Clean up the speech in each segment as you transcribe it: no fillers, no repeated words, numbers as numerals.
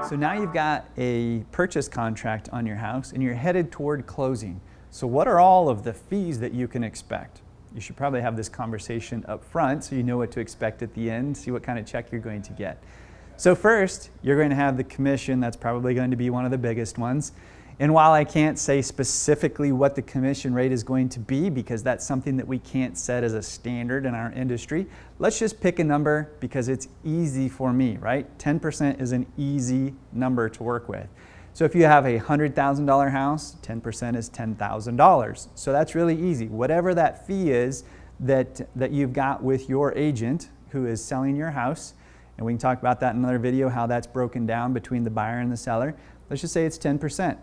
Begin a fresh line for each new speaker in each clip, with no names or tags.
So now you've got a purchase contract on your house and you're headed toward closing. So what are all of the fees that you can expect? You should probably have this conversation up front so you know what to expect at the end, see what kind of check you're going to get. So first, you're going to have the commission. That's probably going to be one of the biggest ones. And while I can't say specifically what the commission rate is going to be, because that's something that we can't set as a standard in our industry, let's just pick a number because it's easy for me, right? 10% is an easy number to work with. So if you have a $100,000 house, 10% is $10,000. So that's really easy. Whatever that fee is that you've got with your agent who is selling your house, and we can talk about that in another video, how that's broken down between the buyer and the seller. Let's just say it's 10%.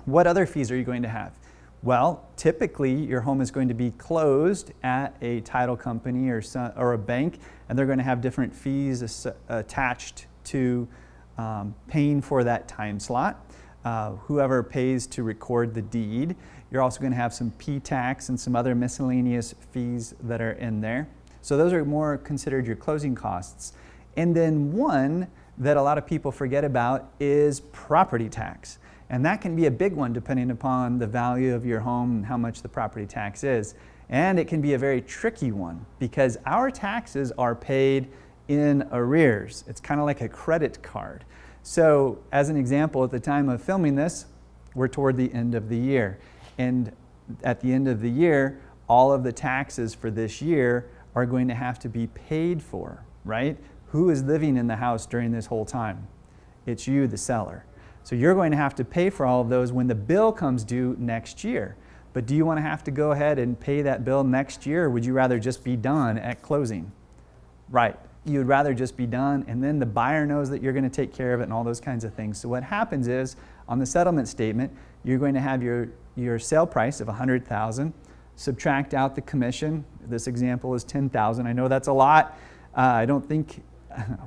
What other fees are you going to have? Well, typically your home is going to be closed at a title company or a bank, and they're going to have different fees attached to paying for that time slot. Whoever pays to record the deed. You're also going to have some P-tax and some other miscellaneous fees that are in there. So those are more considered your closing costs. And then one that a lot of people forget about is property tax. And that can be a big one depending upon the value of your home and how much the property tax is. And it can be a very tricky one because our taxes are paid in arrears. It's kind of like a credit card. So as an example, at the time of filming this, we're toward the end of the year. And at the end of the year, all of the taxes for this year are going to have to be paid for, right? Who is living in the house during this whole time? It's you, the seller. So you're going to have to pay for all of those when the bill comes due next year. But do you want to have to go ahead and pay that bill next year, or would you rather just be done at closing? Right. You would rather just be done, and then the buyer knows that you're going to take care of it and all those kinds of things. So what happens is, on the settlement statement, you're going to have your sale price of $100,000, subtract out the commission. This example is $10,000. I know that's a lot. I don't think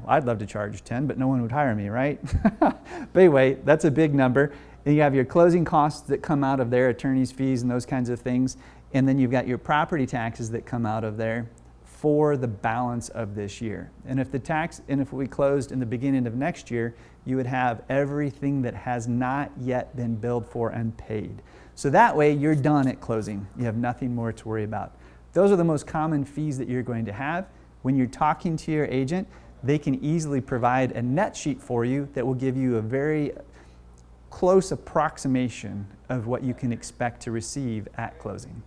I'd love to charge 10, but no one would hire me, right? But anyway, that's a big number. Then you have your closing costs that come out of there, attorney's fees and those kinds of things. And then you've got your property taxes that come out of there for the balance of this year. And if we closed in the beginning of next year, you would have everything that has not yet been billed for and paid. So that way you're done at closing. You have nothing more to worry about. Those are the most common fees that you're going to have. When you're talking to your agent, they can easily provide a net sheet for you that will give you a very close approximation of what you can expect to receive at closing.